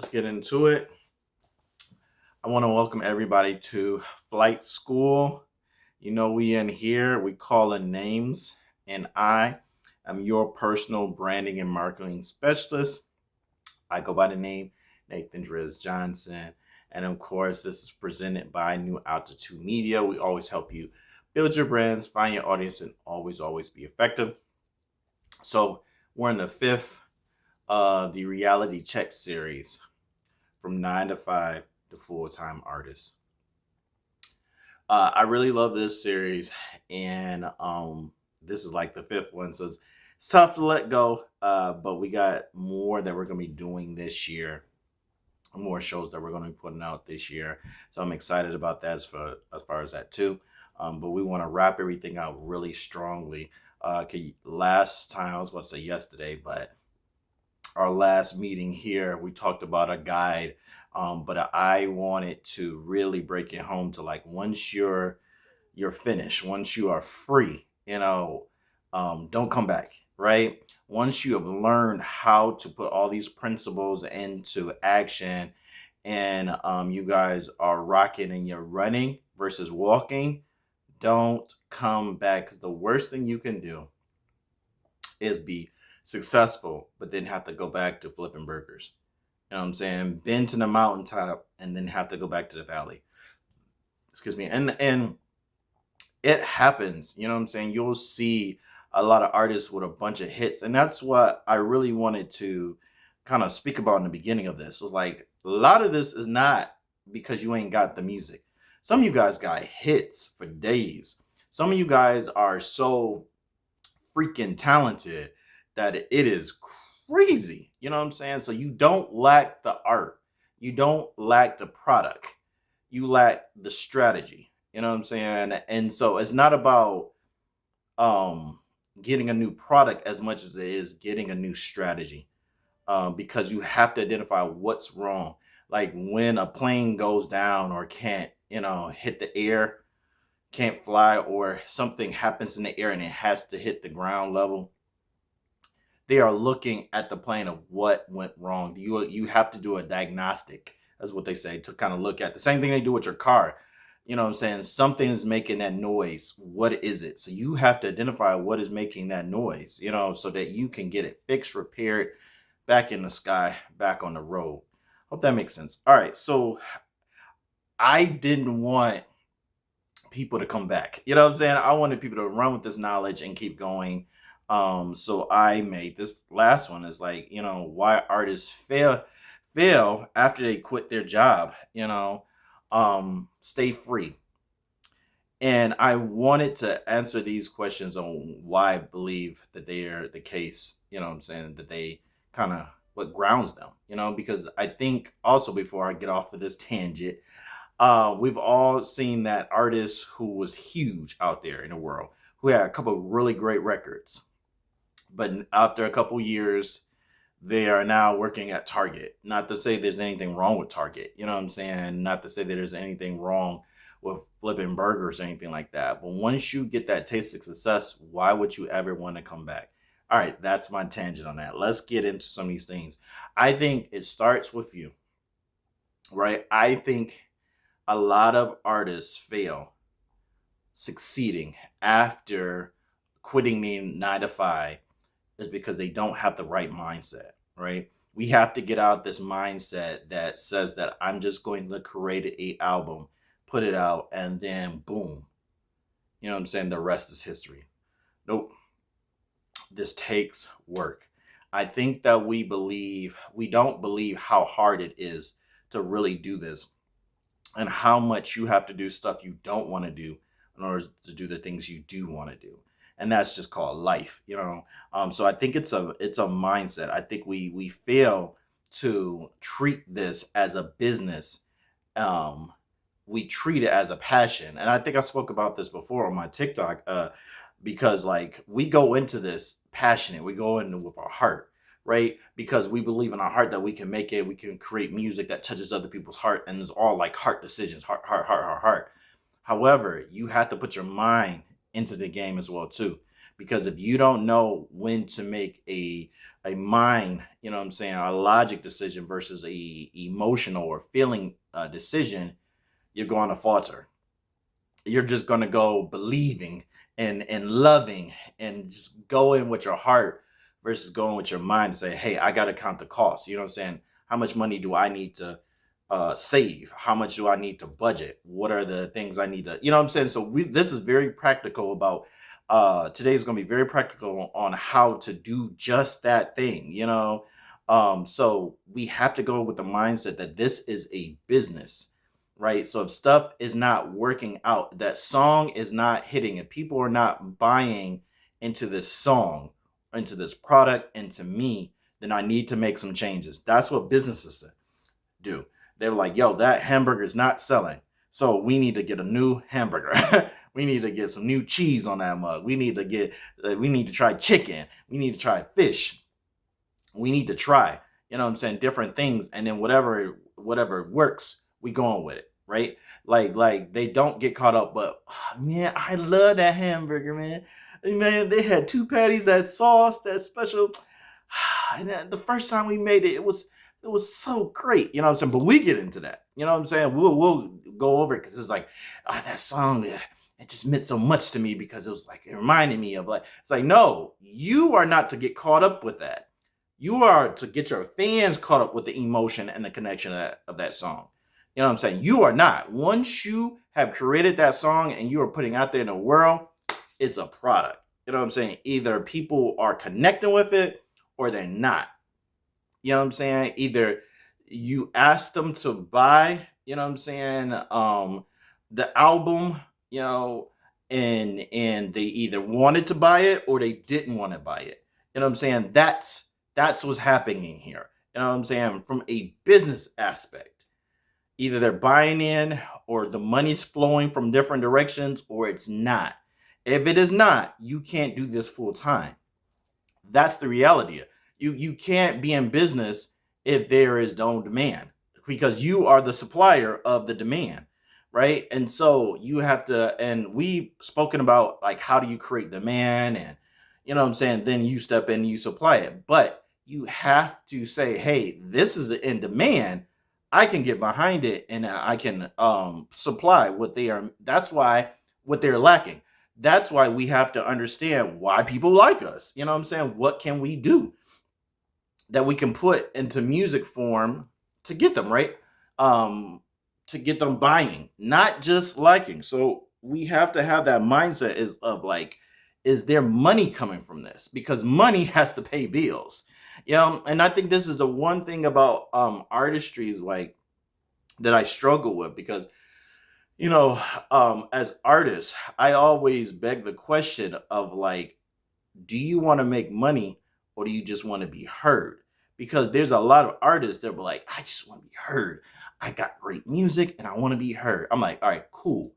get into it. I want to welcome everybody to Flight School. You know, we in here, we call in names, and I am your personal branding and marketing specialist. I go by the name Nathan Driz Johnson. And of course, this is presented by New Altitude Media. We always help you build your brands, find your audience, and always be effective. So we're in the fifth the reality check series from 9 to 5 to full-time artists. I really love this series, and this is like the fifth one, so it's tough to let go. But we got more that we're gonna be doing this year, more shows that we're gonna be putting out this year. So I'm excited about that as far as that too. But we want to wrap everything out really strongly. Last time I was going to say yesterday, but our last meeting here, we talked about a guide, but I wanted to really break it home to like once you're finished, once you are free, don't come back, right? Once you have learned how to put all these principles into action, and you guys are rocking and you're running versus walking, don't come back. Because the worst thing you can do is be successful, but then have to go back to flipping burgers. You know what I'm saying? Been to the mountaintop and then have to go back to the valley. Excuse me. And it happens. You know what I'm saying? You'll see a lot of artists with a bunch of hits. And that's what I really wanted to kind of speak about in the beginning of this. Was like a lot of this is not because you ain't got the music. Some of you guys got hits for days. Some of you guys are so freaking talented that it is crazy. You know what I'm saying? So you don't lack the art. You don't lack the product. You lack the strategy. You know what I'm saying? And so it's not about getting a new product as much as it is getting a new strategy. Because you have to identify what's wrong. Like when a plane goes down or can't, hit the air, can't fly, or something happens in the air and it has to hit the ground level, they are looking at the plane of what went wrong. You have to do a diagnostic, that's what they say, to kind of look at the same thing they do with your car. You know what I'm saying? Something is making that noise. What is it? So you have to identify what is making that noise, so that you can get it fixed, repaired, back in the sky, back on the road. Hope that makes sense. All right. So I didn't want people to come back. You know what I'm saying? I wanted people to run with this knowledge and keep going. So I made this last one is like, why artists fail after they quit their job, stay free. And I wanted to answer these questions on why I believe that they are the case, you know what I'm saying, that they kind of what grounds them, because I think also, before I get off of this tangent, we've all seen that artist who was huge out there in the world, who had a couple of really great records, but after a couple years, they are now working at Target. Not to say there's anything wrong with Target, you know what I'm saying? Not to say that there's anything wrong with flipping burgers or anything like that. But once you get that taste of success, why would you ever want to come back? All right, that's my tangent on that. Let's get into some of these things. I think it starts with you, right? I think a lot of artists fail succeeding after quitting the 9 to 5 is because they don't have the right mindset, right? We have to get out this mindset that says that I'm just going to create an album, put it out, and then boom. You know what I'm saying? The rest is history. Nope. This takes work. I think that we don't believe how hard it is to really do this, and how much you have to do stuff you don't want to do in order to do the things you do want to do. And that's just called life, So I think it's a mindset. I think we fail to treat this as a business. We treat it as a passion, and I think I spoke about this before on my TikTok. Because like we go into this passionate, we go into with our heart, right? Because we believe in our heart that we can make it, we can create music that touches other people's heart, and it's all like heart decisions, heart. However, you have to put your mind into the game as well too, Because if you don't know when to make a mind, a logic decision versus a emotional or feeling decision, you're going to falter. You're just going to go believing and loving and just go in with your heart versus going with your mind and say, hey, I got to count the cost. You know what I'm saying? How much money do I need to save? How much do I need to budget? What are the things I need to, you know what I'm saying? So this is very practical about, today is going to be very practical on how to do just that thing, so we have to go with the mindset that this is a business, right? So if stuff is not working out, that song is not hitting, if people are not buying into this song, into this product, into me, then I need to make some changes. That's what businesses do. They're like, yo, that hamburger is not selling. So we need to get a new hamburger. We need to get some new cheese on that mug. We need to try chicken. We need to try fish. We need to try, different things. And then whatever works, we going with it, right? Like they don't get caught up, but man, I love that hamburger, man. Man, they had two patties, that sauce, that special. And the first time we made it, it was so great, But we get into that, We'll go over it because it's like, that song, it just meant so much to me because it was like it reminded me of like. It's like, no, you are not to get caught up with that. You are to get your fans caught up with the emotion and the connection of that song. You know what I'm saying? You are not. Once you have created that song and you are putting out there in the world, it's a product. You know what I'm saying? Either people are connecting with it or they're not. You know what I'm saying? Either you ask them to buy, the album, and they either wanted to buy it or they didn't want to buy it. You know what I'm saying? That's what's happening here. You know what I'm saying? From a business aspect, either they're buying in or the money's flowing from different directions or it's not. If it is not, you can't do this full time. That's the reality. You can't be in business if there is no demand because you are the supplier of the demand, right? And so you have to, and we've spoken about like how do you create demand, and then you step in and you supply it. But you have to say, hey, this is in demand. I can get behind it and I can supply what they are. That's why what they're lacking. That's why we have to understand why people like us. You know what I'm saying? What can we do that we can put into music form to get them, right? To get them buying, not just liking. So we have to have that mindset is of like, is there money coming from this? Because money has to pay bills. And I think this is the one thing about artistry is like that I struggle with because as artists, I always beg the question of like, do you want to make money or do you just want to be heard? Because there's a lot of artists that were like, I just want to be heard. I got great music and I want to be heard. I'm like, all right, cool.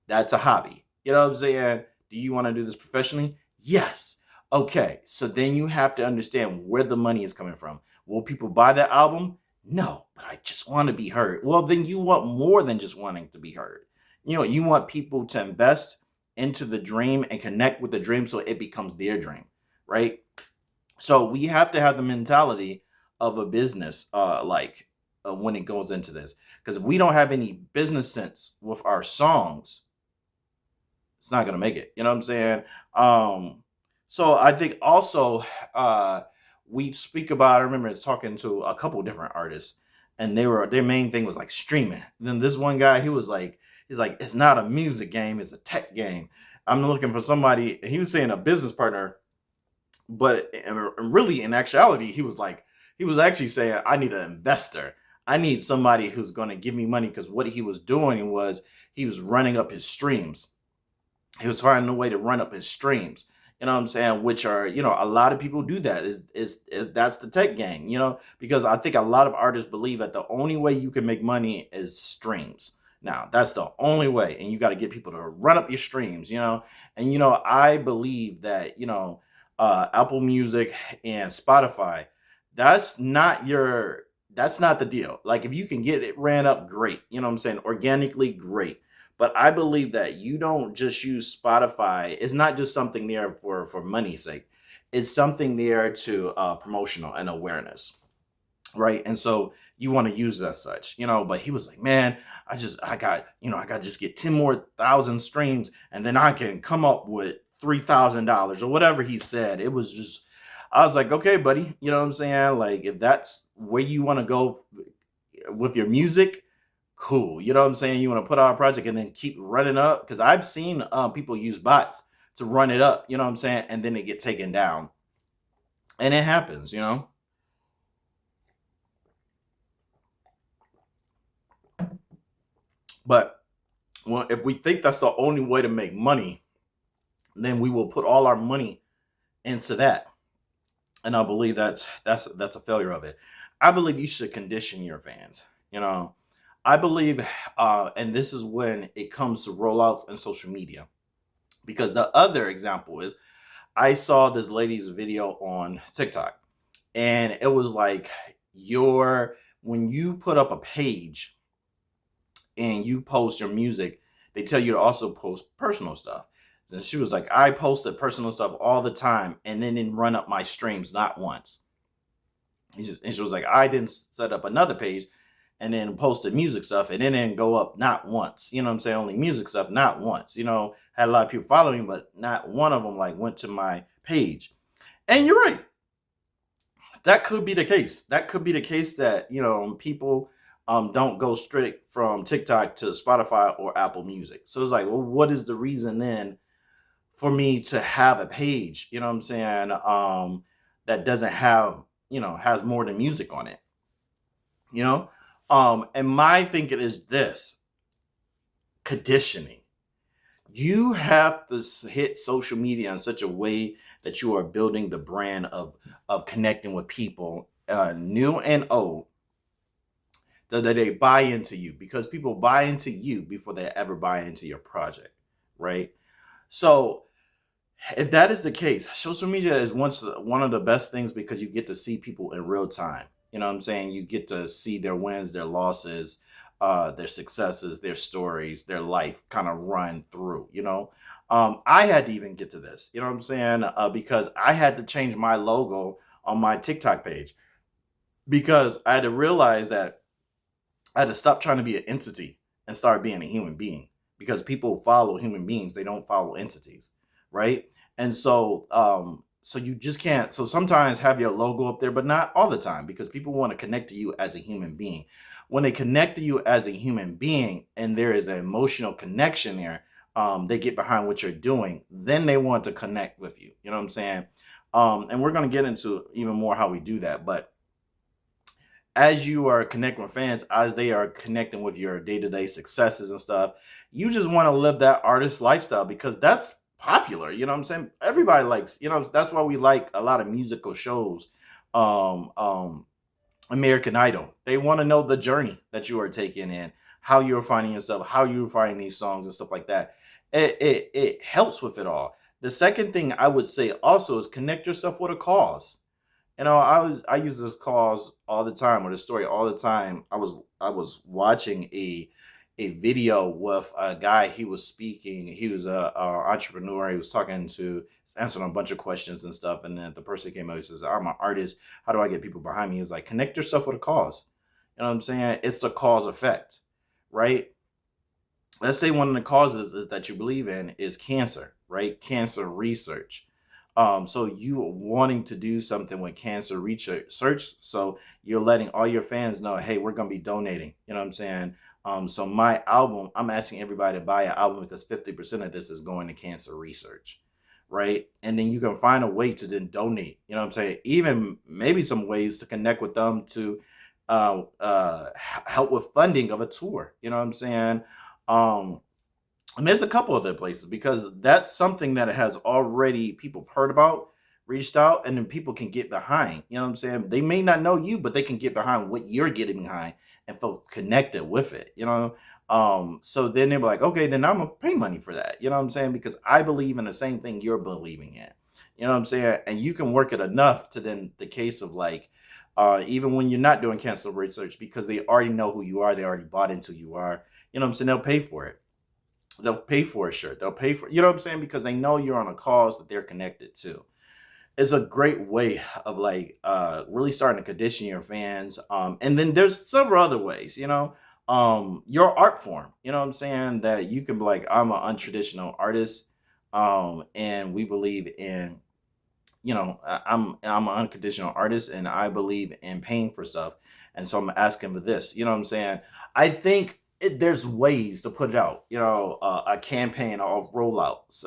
That's a hobby. You know what I'm saying? Do you want to do this professionally? Yes. Okay. So then you have to understand where the money is coming from. Will people buy that album? No, but I just want to be heard. Well, then you want more than just wanting to be heard. You want people to invest into the dream and connect with the dream so it becomes their dream, right? So we have to have the mentality of a business, when it goes into this, because if we don't have any business sense with our songs, it's not gonna make it. You know what I'm saying? So I think also we speak about. I remember talking to a couple different artists, and their main thing was like streaming. And then this one guy, he's like, it's not a music game, it's a tech game. I'm looking for somebody. He was saying a business partner, but really in actuality, he was actually saying, I need an investor. I need somebody who's going to give me money because what he was doing was he was running up his streams. He was finding a way to run up his streams. You know what I'm saying? Which are, a lot of people do that. Is that's the tech game, because I think a lot of artists believe that the only way you can make money is streams. Now, that's the only way. And you got to get people to run up your streams, And, I believe that, Apple Music and Spotify, that's not the deal. Like if you can get it ran up, great. You know what I'm saying? Organically, great. But I believe that you don't just use Spotify. It's not just something there for money's sake. It's something there to promotional and awareness, right? And so you want to use it as such, But he was like, man, I got to just get 10 more thousand streams, and then I can come up with $3,000 or whatever he said. It was just, I was like, okay, buddy, you know what I'm saying? Like, if that's where you want to go with your music, cool. You know what I'm saying? You want to put out a project and then keep running up, because I've seen people use bots to run it up. You know what I'm saying? And then it get taken down, and it happens. But well, if we think that's the only way to make money, then we will put all our money into that. And I believe that's a failure of it. I believe you should condition your fans. You know, I believe, and this is when it comes to rollouts and social media, because the other example is I saw this lady's video on TikTok, and it was like your when you put up a page and you post your music, they tell you to also post personal stuff. And she was like, I posted personal stuff all the time and then didn't run up my streams not once. And she was like, I didn't set up another page and then posted music stuff and then didn't go up not once. You know what I'm saying? Only music stuff, not once. Had a lot of people following, but not one of them like went to my page. And you're right. That could be the case. That could be the case that, people don't go straight from TikTok to Spotify or Apple Music. So it's like, well, what is the reason then for me to have a page, you know what I'm saying, that doesn't have, has more than music on it, you know? And my thinking is this: conditioning. You have to hit social media in such a way that you are building the brand of connecting with people, new and old, that they buy into you, because people buy into you before they ever buy into your project, right? So if that is the case, social media is one of the best things, because you get to see people in real time. You know what I'm saying? You get to see their wins, their losses, their successes, their stories, their life kind of run through. I had to even get to this. You know what I'm saying? Because I had to change my logo on my TikTok page, because I had to realize that I had to stop trying to be an entity and start being a human being, because people follow human beings, they don't follow entities, right? And so you just can't. So sometimes have your logo up there, but not all the time, because people want to connect to you as a human being. When they connect to you as a human being and there is an emotional connection there, they get behind what you're doing, then they want to connect with you. You know what I'm saying? And we're going to get into even more how we do that. But as you are connecting with fans, as they are connecting with your day-to-day successes and stuff, you just want to live that artist lifestyle, because that's popular. You know what I'm saying? Everybody likes, that's why we like a lot of musical shows. Um, um, American Idol. They want to know the journey that you are taking in, how you're finding yourself, how you're finding these songs and stuff like that. It helps with it all. The second thing I would say also is connect yourself with a cause. I use this cause all the time, or the story all the time. I was watching a video with a guy. He was speaking. He was a entrepreneur. He was talking to answering a bunch of questions and stuff. And then the person came up. He says, "I'm an artist. How do I get people behind me?" He was like, "Connect yourself with a cause." You know what I'm saying? It's the cause effect, right? Let's say one of the causes is that you believe in is cancer, right? Cancer research. So you wanting to do something with cancer research, so you're letting all your fans know, hey, we're gonna be donating. You know what I'm saying? So my album, I'm asking everybody to buy an album, because 50% of this is going to cancer research, right? And then you can find a way to then donate. You know what I'm saying? Even maybe some ways to connect with them to help with funding of a tour. You know what I'm saying? Um, and there's a couple other places, because that's something that has already people heard about, reached out, and then people can get behind. You know what I'm saying? They may not know you, but they can get behind what you're getting behind and feel connected with it. So then they're like, okay, then I'm gonna pay money for that. You know what I'm saying? Because I believe in the same thing you're believing in. You know what I'm saying? And you can work it enough to then the case of like, even when you're not doing cancer research, because they already know who you are, they already bought into who you are. You know what I'm saying? They'll pay for it. They'll pay for a shirt. They'll pay for, you know what I'm saying? Because they know you're on a cause that they're connected to. It's a great way of like really starting to condition your fans. And then there's several other ways, your art form, you know what I'm saying, that you can be like, I'm an untraditional artist, and we believe in, I'm an unconditional artist and I believe in paying for stuff. And so I'm asking for this, you know what I'm saying? I think there's ways to put it out, a campaign or rollouts,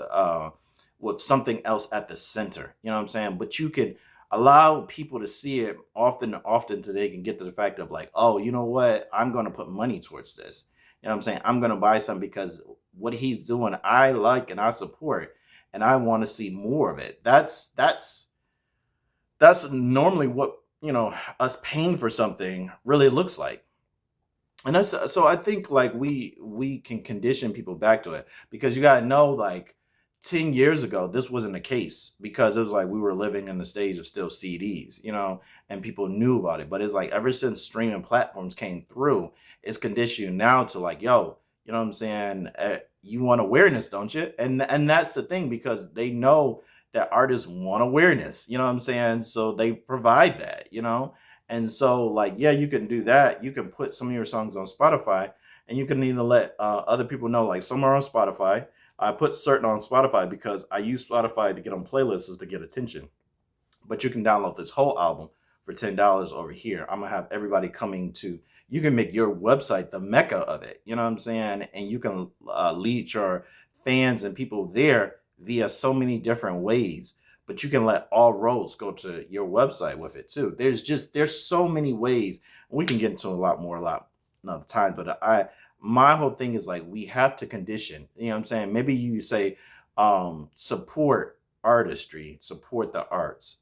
with something else at the center, you know what I'm saying? But you can allow people to see it often so they can get to the fact of like, oh, you know what? I'm going to put money towards this. You know what I'm saying? I'm going to buy something because what he's doing, I like and I support, and I want to see more of it. That's normally what, us paying for something really looks like. And that's so I think like we can condition people back to it, because you got to know like 10 years ago this wasn't the case, because it was like we were living in the stage of still CDs, and people knew about it. But it's like ever since streaming platforms came through, it's conditioned now to like, yo, you know what I'm saying, you want awareness, don't you? And that's the thing, because they know that artists want awareness, you know what I'm saying? So they provide that, and so, like, yeah, you can do that. You can put some of your songs on Spotify, and you can even let other people know, like, some are on Spotify. I put certain on Spotify because I use Spotify to get on playlists to get attention. But you can download this whole album for $10 over here. I'm gonna have everybody coming to. You can make your website the mecca of it. You know what I'm saying? And you can lead your fans and people there via so many different ways. But you can let all roads go to your website with it too. There's so many ways. We can get into a lot more a lot another time. But my whole thing is like we have to condition. You know what I'm saying? Maybe you say support artistry, support the arts.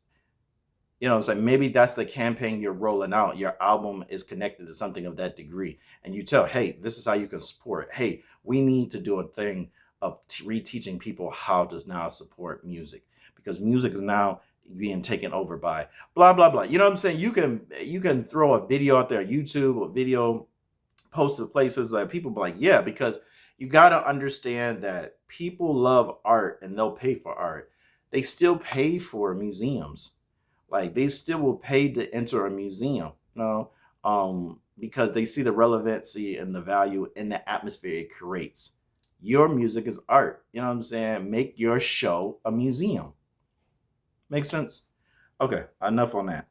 You know, so maybe that's the campaign you're rolling out. Your album is connected to something of that degree. And you tell, hey, this is how you can support it. Hey, we need to do a thing of reteaching people how to now support music, because music is now being taken over by blah blah blah. You know what I'm saying? You can throw a video out there, YouTube, or video posted places that people be like, yeah, because you got to understand that people love art and they'll pay for art. They still pay for museums, like they still will pay to enter a museum, because they see the relevancy and the value in the atmosphere it creates. Your music is art. You know what I'm saying? Make your show a museum. Make sense? Okay, enough on that.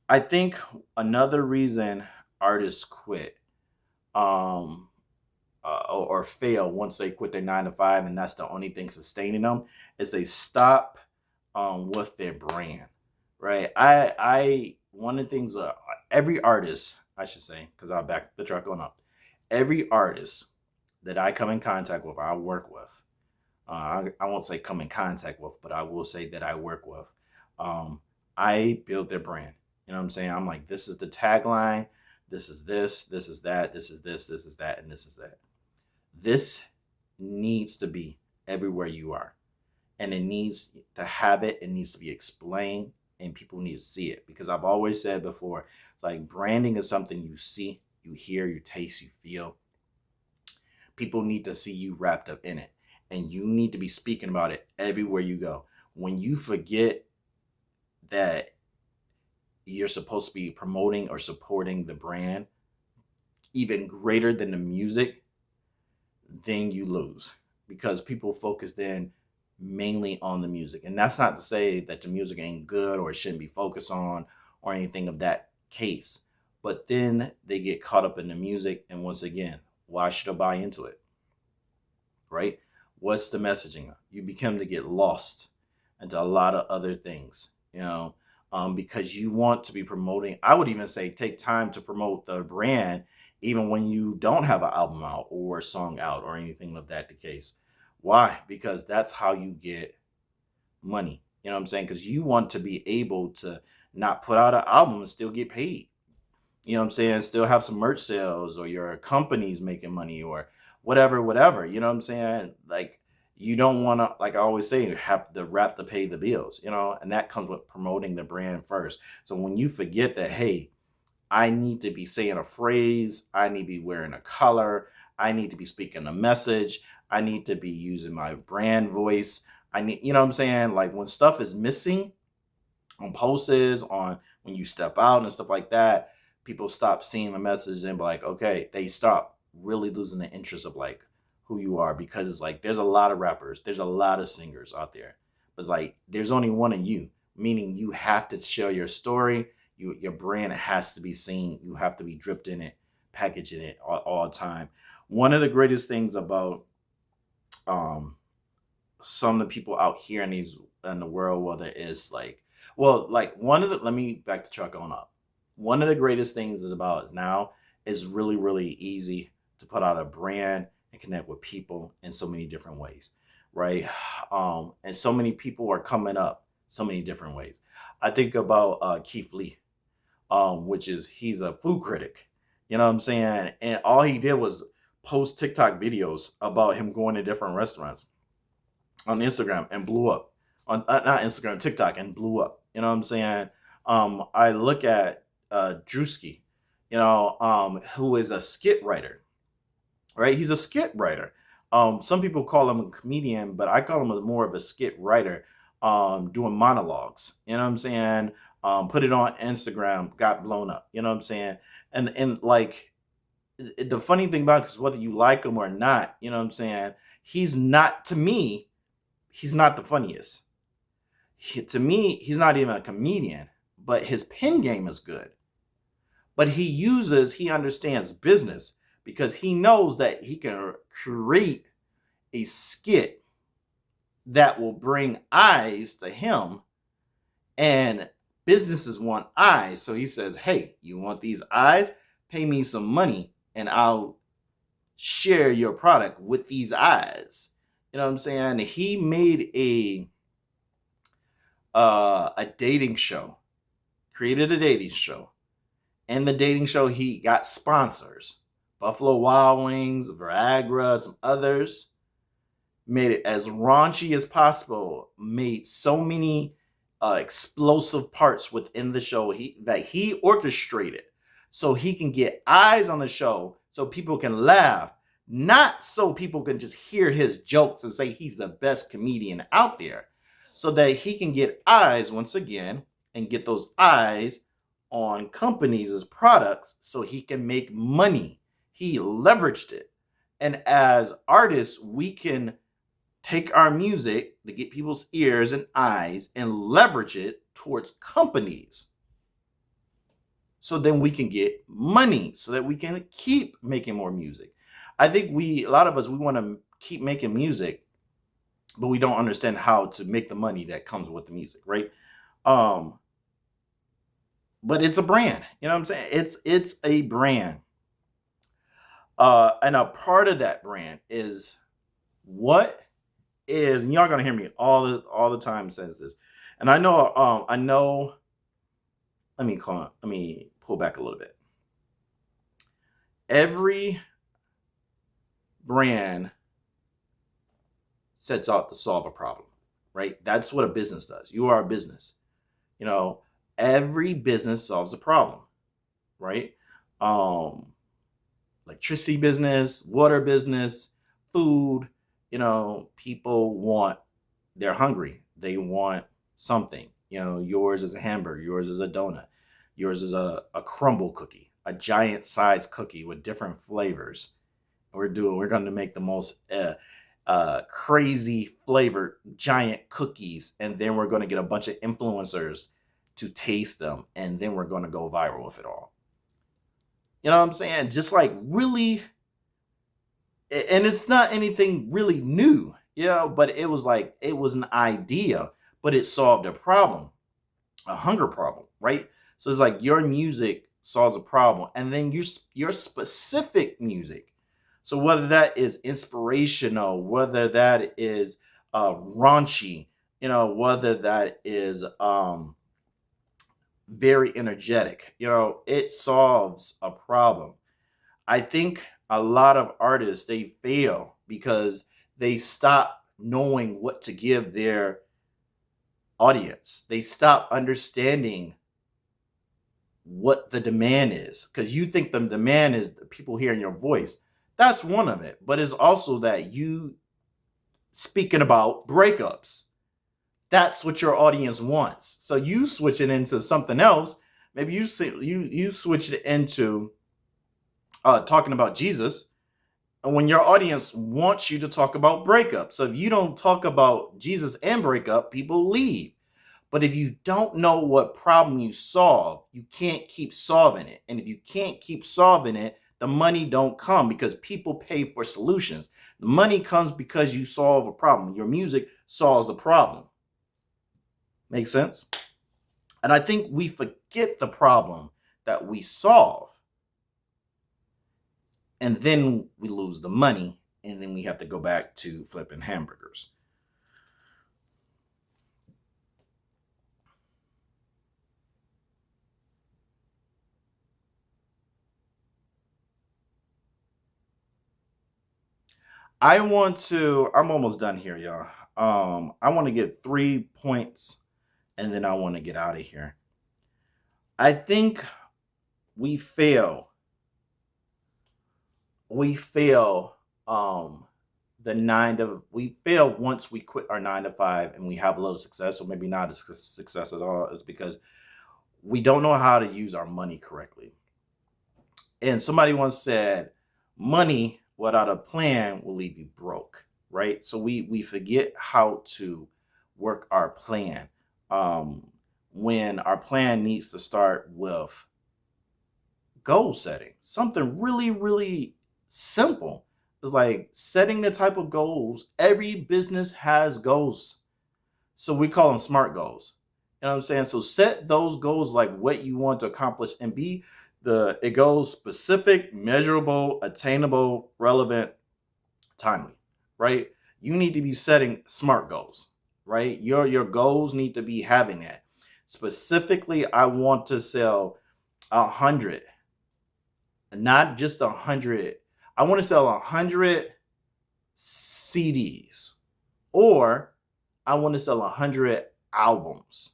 I think another reason artists quit, um, or fail once they quit their 9 to 5, and that's the only thing sustaining them, is they stop with their brand, right? I One of the things, every artist, I should say, because I'll back the truck on up. Every artist that I come in contact with, I work with. I won't say come in contact with, but I will say that I work with. Um, I build their brand. You know what I'm saying? I'm like, this is the tagline. This is that. This is this is that, and this is that. This needs to be everywhere you are, and it needs to have it. It needs to be explained, and people need to see it, because I've always said before, like branding is something you see, you hear, you taste, you feel. People need to see you wrapped up in it, and you need to be speaking about it everywhere you go. When you forget that you're supposed to be promoting or supporting the brand even greater than the music, then you lose, because people focus then mainly on the music. And that's not to say that the music ain't good or it shouldn't be focused on or anything of that case. But then they get caught up in the music. And once again, why should I buy into it? Right? What's the messaging? You become to get lost into a lot of other things, because you want to be promoting. I would even say take time to promote the brand, even when you don't have an album out or a song out or anything of that the case. Why? Because that's how you get money. You know what I'm saying? Because you want to be able to not put out an album and still get paid. You know what I'm saying? Still have some merch sales, or your company's making money, or whatever, whatever. You know what I'm saying? Like, you don't want to, like I always say, you have the rap to pay the bills, and that comes with promoting the brand first. So when you forget that, hey, I need to be saying a phrase, I need to be wearing a color, I need to be speaking a message. I need to be using my brand voice. I need, you know what I'm saying? Like when stuff is missing on posts, on when you step out and stuff like that, people stop seeing the message and be like, okay, they stop really losing the interest of like who you are, because it's like there's a lot of rappers, there's a lot of singers out there, but like there's only one of you, meaning you have to share your story. Your brand has to be seen. You have to be dripped in it, packaged in it all the time. One of the greatest things about um some of the people out here in these in the world, whether it's like, well, like one of the, let me back the truck on up. One of the greatest things is about is now is really, really easy to put out a brand and connect with people in so many different ways, right? And so many people are coming up so many different ways. I think about Keith Lee, which is he's a food critic. You know what I'm saying? And all he did was post TikTok videos about him going to different restaurants on Instagram and blew up. On not Instagram, TikTok, and blew up. You know what I'm saying? I look at Drewski, who is a skit writer, right? He's a skit writer. Some people call him a comedian, but I call him more of a skit writer, doing monologues. You know what I'm saying? Put it on Instagram, got blown up. You know what I'm saying? And like the funny thing about it is whether you like him or not, you know what I'm saying? He's not, to me, he's not the funniest. To me, he's not even a comedian, but his pen game is good. But he understands business because he knows that he can create a skit that will bring eyes to him, and businesses want eyes. So he says, hey, you want these eyes? Pay me some money and I'll share your product with these eyes. You know what I'm saying? He made a dating show, created a dating show. And the dating show, he got sponsors. Buffalo Wild Wings, Viagra, some others. Made it as raunchy as possible. Made so many explosive parts within the show that he orchestrated so he can get eyes on the show so people can laugh, not so people can just hear his jokes and say he's the best comedian out there, so that he can get eyes once again and get those eyes on companies as products so he can make money. He leveraged it. And as artists, we can take our music to get people's ears and eyes and leverage it towards companies. So then we can get money so that we can keep making more music. I think a lot of us, we want to keep making music, but we don't understand how to make the money that comes with the music, right? But it's a brand, you know what I'm saying? It's a brand. And a part of that brand is what is, and y'all gonna hear me all the time says this. And I know, let me pull back a little bit. Every brand sets out to solve a problem, right? That's what a business does. You are a business. Every business solves a problem, right? Electricity business, water business, food, people they're hungry. They want something. Yours is a hamburger, yours is a donut, yours is a crumble cookie, a giant size cookie with different flavors. We're going to make the most crazy flavored giant cookies, and then we're going to get a bunch of influencers to taste them, and then we're going to go viral with it all. You know what I'm saying? Just like really, and it's not anything really new, but it was an idea, but it solved a problem, a hunger problem, right? So it's like your music solves a problem, and then your specific music. So whether that is inspirational, whether that is raunchy, whether that is very energetic, it solves a problem. I think a lot of artists, they fail because they stop knowing what to give their audience. They stop understanding what the demand is, because you think the demand is people hearing your voice. That's one of it. But it's also that you speaking about breakups. That's what your audience wants. So you switch it into something else. Maybe you switch it into talking about Jesus, and when your audience wants you to talk about breakup. So if you don't talk about Jesus and breakup, people leave. But if you don't know what problem you solve, you can't keep solving it. And if you can't keep solving it, the money don't come because people pay for solutions. The money comes because you solve a problem. Your music solves a problem. Make sense? And I think we forget the problem that we solve. And then we lose the money, and then we have to go back to flipping hamburgers. I'm almost done here, y'all. I want to get 3 points and then I want to get out of here. I think we fail. We fail we fail once we quit our 9 to 5 and we have a little success, or maybe not a success at all, is because we don't know how to use our money correctly. And somebody once said, money without a plan will leave you broke, right? So we forget how to work our plan. When our plan needs to start with goal setting, something really, really simple. It's like setting the type of goals. Every business has goals. So we call them SMART goals. You know what I'm saying? So set those goals like what you want to accomplish, and it goes specific, measurable, attainable, relevant, timely, right? You need to be setting SMART goals, right? Your goals need to be having that. Specifically, I want to sell 100, not just 100. I want to sell 100 CDs, or I want to sell 100 albums,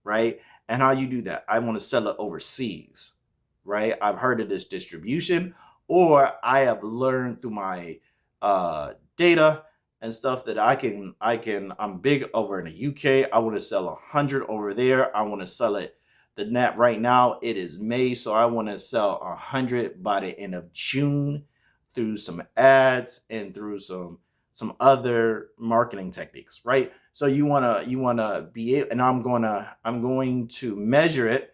right? And how you do that? I want to sell it overseas, right? I've heard of this distribution, or I have learned through my data and stuff that I'm big over in the UK. I want to sell 100 over there. I want to sell it the net right now. It is May, so I want to sell 100 by the end of June through some ads and through some other marketing techniques, right? So you want to be able, and I'm going to measure it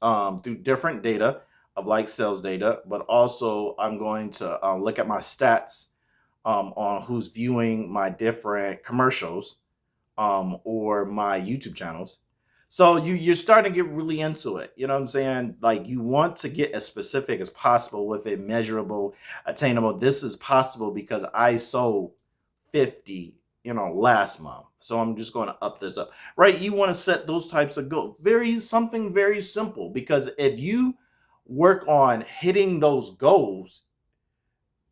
through different data of like sales data, but also I'm going to look at my stats on who's viewing my different commercials or my YouTube channels. So you're starting to get really into it. You know what I'm saying? Like, you want to get as specific as possible with it, measurable, attainable. This is possible because I sold 50, last month. So I'm just going to up this up, right? You want to set those types of goals. Something very simple, because if you work on hitting those goals,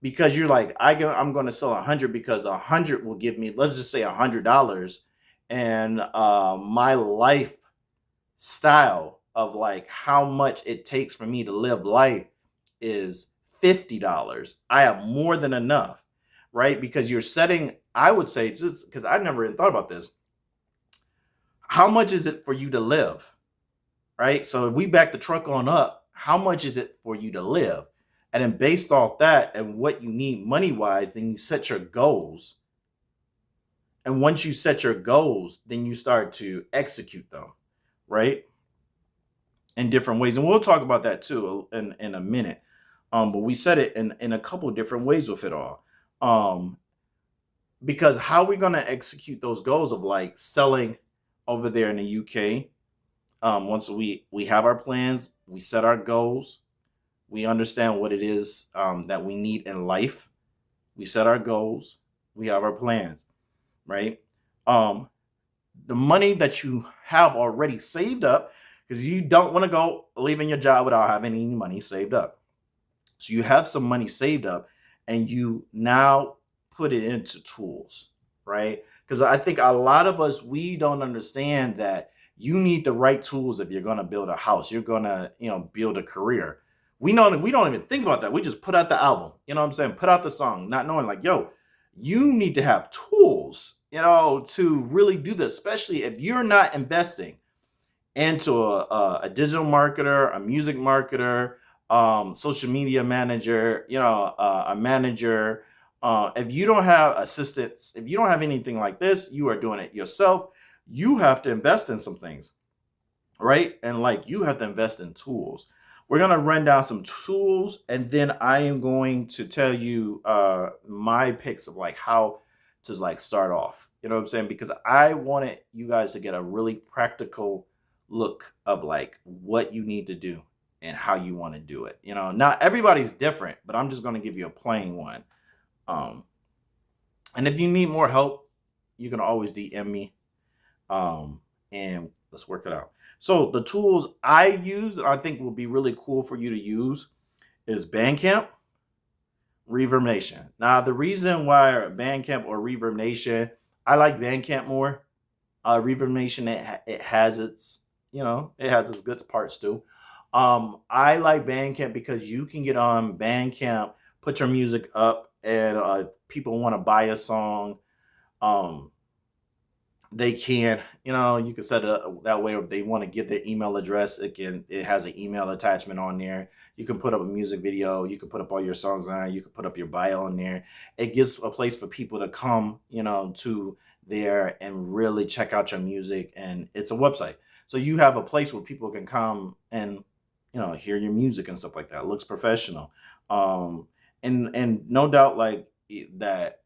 because you're like, I'm going to sell 100 because 100 will give me, let's just say $100, and my life style of like how much it takes for me to live life is $50. I have more than enough, right? Because you're setting, I would say, just because I never even thought about this, how much is it for you to live, right? So if we back the truck on up, how much is it for you to live? And then based off that and what you need money wise, then you set your goals. And once you set your goals, then you start to execute them, right? In different ways. And we'll talk about that too in a minute. But we set it in a couple of different ways with it all. Because how we're going to execute those goals of like selling over there in the UK, once we have our plans, we set our goals, we understand what it is that we need in life, we set our goals, we have our plans, right? The money that you have already saved up, because you don't want to go leaving your job without having any money saved up. So you have some money saved up, and you now put it into tools, right? Because I think a lot of us, we don't understand that you need the right tools if you're going to build a house, you're going to, build a career. We don't even think about that. We just put out the album. You know what I'm saying? Put out the song, not knowing like, yo, you need to have tools, to really do this, especially if you're not investing into a digital marketer, a music marketer, social media manager, a manager. If you don't have assistants, if you don't have anything like this, you are doing it yourself. You have to invest in some things, right? And like you have to invest in tools. We're gonna run down some tools, and then I am going to tell you my picks of like how to like start off. You know what I'm saying? Because I wanted you guys to get a really practical look of like what you need to do and how you want to do it. Not everybody's different, but I'm just gonna give you a plain one. Um, and if you need more help, you can always DM me, and let's work it out. So the tools I use that I think will be really cool for you to use is Bandcamp, Reverb Nation. Now the reason why Bandcamp or Reverb Nation, I like Bandcamp more. Reverb Nation, it has its, it has its good parts too. I like Bandcamp because you can get on Bandcamp, put your music up, and people want to buy a song. They can, you can set it up that way. If they want to give their email address, it has an email attachment on there. You can put up a music video, you can put up all your songs on there, you can put up your bio on there. It gives a place for people to come, to there and really check out your music. And it's a website, so you have a place where people can come and hear your music and stuff like that. It looks professional. And no doubt like that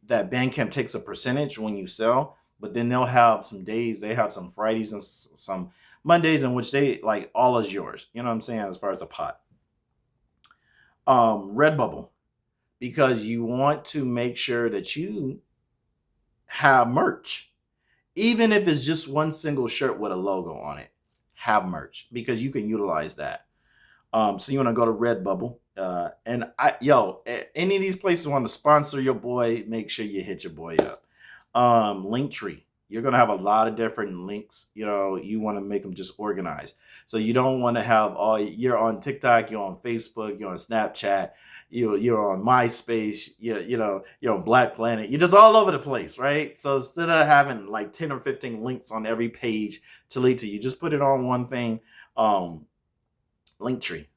that Bandcamp takes a percentage when you sell, but then they'll have some days, they have some Fridays and some Mondays in which they like all is yours. You know what I'm saying? As far as a pot. Redbubble, because you want to make sure that you have merch, even if it's just one single shirt with a logo on it. Have merch because you can utilize that. So you want to go to Redbubble. And any of these places want to sponsor your boy, make sure you hit your boy up. Linktree. You're going to have a lot of different links. You want to make them just organized. So you don't want to have you're on TikTok, you're on Facebook, you're on Snapchat, you're on MySpace, you're on Black Planet. You're just all over the place, right? So instead of having like 10 or 15 links on every page to lead to you, just put it on one thing. Linktree.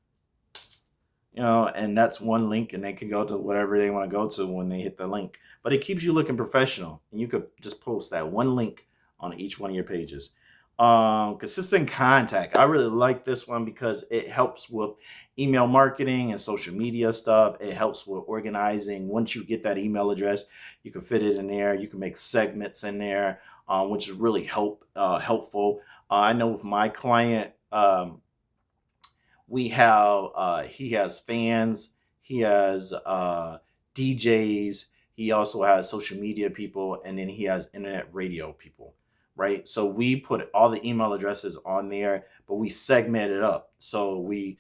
And that's one link, and they can go to whatever they want to go to when they hit the link. But it keeps you looking professional, and you could just post that one link on each one of your pages. Consistent contact. I really like this one because it helps with email marketing and social media stuff. It helps with organizing. Once you get that email address, you can fit it in there. You can make segments in there, which is really helpful. I know with my client, we have he has fans, he has DJs, he also has social media people, and then he has internet radio people, right? So we put all the email addresses on there, but we segment it up. So we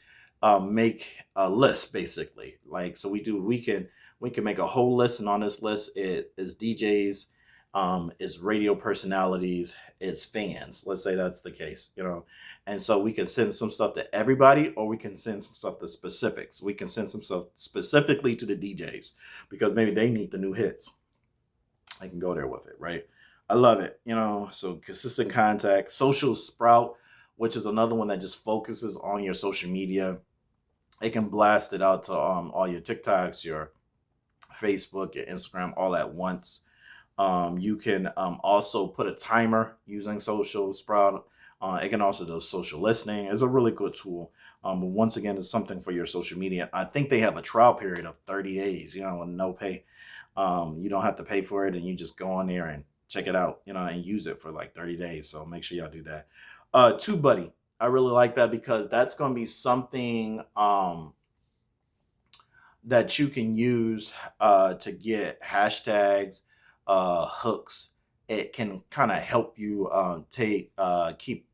make a list basically. Like, so we can make a whole list, and on this list it is DJs, it's radio personalities, it's fans. Let's say that's the case, and so we can send some stuff to everybody, or we can send some stuff to specifics. We can send some stuff specifically to the DJs because maybe they need the new hits. I can go there with it, right? I love it, so consistent contact. Social Sprout, which is another one that just focuses on your social media. It can blast it out to all your TikToks, your Facebook, your Instagram, all at once. You can also put a timer using Social Sprout. It can also do social listening. It's a really good tool. But once again, it's something for your social media. I think they have a trial period of 30 days, with no pay. You don't have to pay for it, and you just go on there and check it out, and use it for like 30 days. So make sure y'all do that. TubeBuddy. I really like that because that's going to be something that you can use to get hashtags, hooks. It can kind of help you keep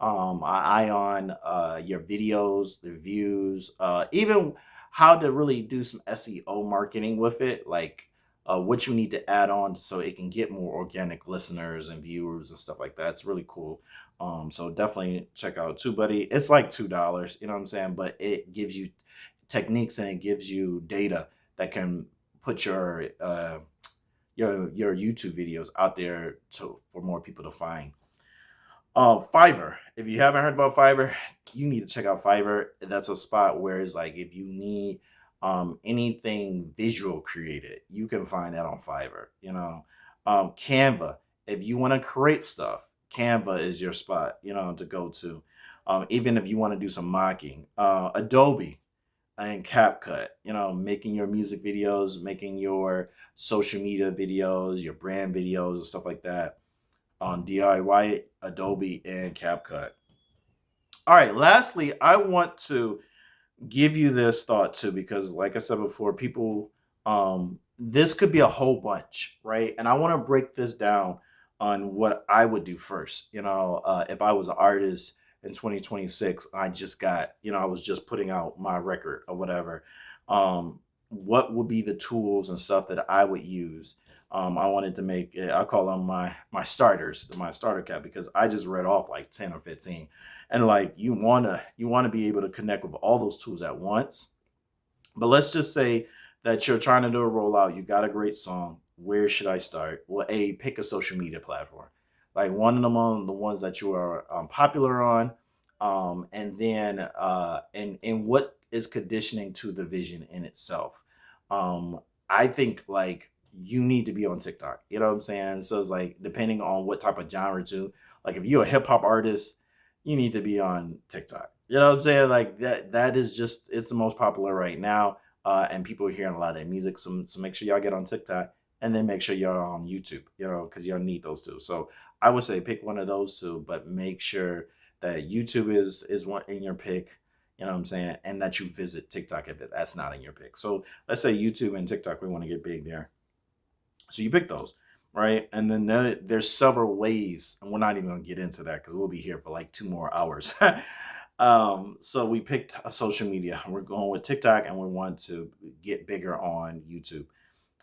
an eye on your videos, the views, even how to really do some SEO marketing with it, like what you need to add on so it can get more organic listeners and viewers and stuff like that. It's really cool. So definitely check out TubeBuddy. It's like $2, you know what I'm saying? But it gives you techniques and it gives you data that can put your YouTube videos out there for more people to find. Fiverr. If you haven't heard about Fiverr, you need to check out Fiverr. That's a spot where it's like if you need anything visual created, you can find that on Fiverr. Canva. If you want to create stuff, Canva is your spot. To go to. Even if you want to do some mocking, Adobe and CapCut. Making your music videos, making your social media videos, your brand videos, and stuff like that on DIY, Adobe, and CapCut. All right, lastly, I want to give you this thought too, because like I said before, people, this could be a whole bunch, right? And I want to break this down on what I would do first. If I was an artist in 2026, I was just putting out my record or whatever. What would be the tools and stuff that I would use? I wanted to make it, I call them my starters, my starter cap, because I just read off like 10 or 15. And like you wanna be able to connect with all those tools at once. But let's just say that you're trying to do a rollout, you got a great song. Where should I start? Well, pick a social media platform. Like one of them on the ones that you are popular on. And then and what is conditioning to the vision in itself. I think like you need to be on TikTok. You know what I'm saying? So it's like depending on what type of genre too. Like if you're a hip hop artist, you need to be on TikTok. You know what I'm saying? Like that is just it's the most popular right now. And people are hearing a lot of music. So make sure y'all get on TikTok and then make sure you're on YouTube, because y'all need those two. So I would say pick one of those two, but make sure that YouTube is one in your pick. You know what I'm saying? And that you visit TikTok if that's not in your pick. So let's say YouTube and TikTok, we want to get big there. So you pick those, right? And then there's several ways, and we're not even going to get into that because we'll be here for like 2 more hours. So we picked a social media. We're going with TikTok, and we want to get bigger on YouTube.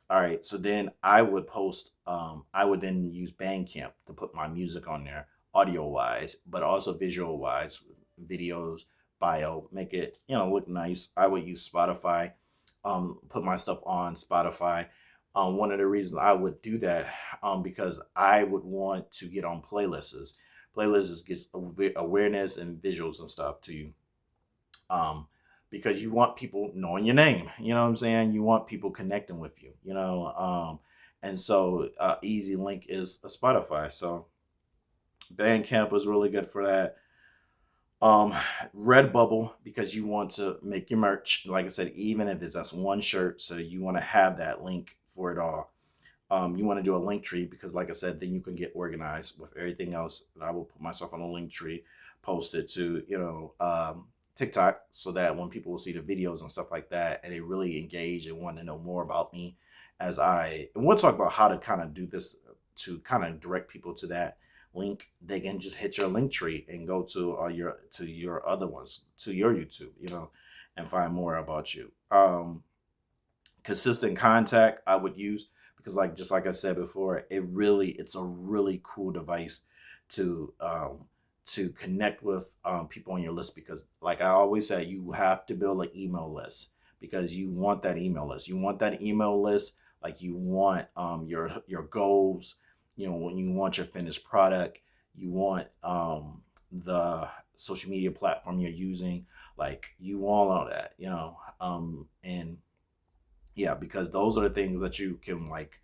All right. So then I would post. I would then use Bandcamp to put my music on there, audio wise, but also visual wise, videos, bio, make it look nice. I would use Spotify, put my stuff on Spotify. One of the reasons I would do that, because I would want to get on playlists. Playlists gets awareness and visuals and stuff to you. Because you want people knowing your name. You know what I'm saying? You want people connecting with you. And so easy link is a Spotify. So Bandcamp was really good for that. Um, Redbubble, because you want to make your merch. Like I said, even if it's just one shirt, so you want to have that link for it all. You want to do a link tree because, like I said, then you can get organized with everything else. And I will put myself on a link tree, post it to TikTok, so that when people will see the videos and stuff like that, and they really engage and want to know more about me, and we'll talk about how to kind of do this to kind of direct people to that link. They can just hit your link tree and go to your other ones, to your YouTube, and find more about you. Consistent contact I would use, because like I said before, it's a really cool device to connect with people on your list, because like I always say, you have to build an email list, because you want that email list. You want that email list, like you want your goals, when you want your finished product, you want the social media platform you're using, like you want all that, and yeah, because those are the things that you can like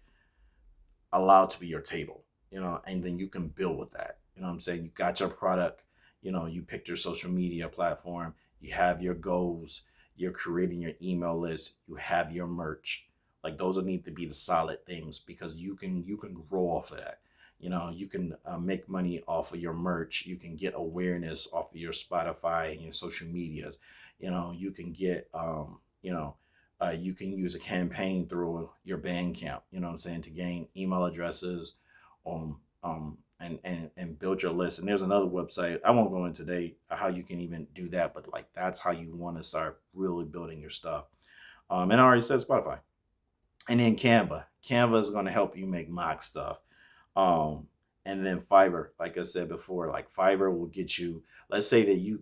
allow to be your table, and then you can build with that. You know what I'm saying? You got your product, you picked your social media platform, you have your goals, you're creating your email list, you have your merch. Like those will need to be the solid things, because you can grow off of that. You can make money off of your merch. You can get awareness off of your Spotify and your social medias. You can get you can use a campaign through your Bandcamp, what I'm saying, to gain email addresses, and build your list. And there's another website, I won't go into today how you can even do that, but like that's how you want to start really building your stuff. And I already said Spotify. And then Canva. Canva is going to help you make mock stuff. Um, and then Fiverr, like I said before, like Fiverr will get you. Let's say that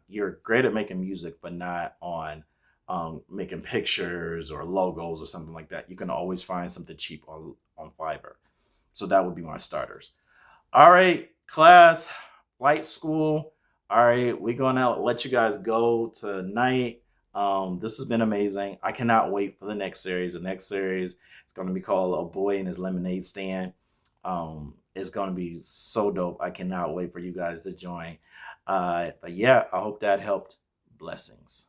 you're great at making music, but not on making pictures or logos or something like that. You can always find something cheap on Fiverr. So that would be my starters. All right, class, light school. All right, we're gonna let you guys go tonight. This has been amazing. I cannot wait for the next series. The next series is gonna be called A Boy and His Lemonade Stand. It's gonna be so dope. I cannot wait for you guys to join. But yeah, I hope that helped. Blessings.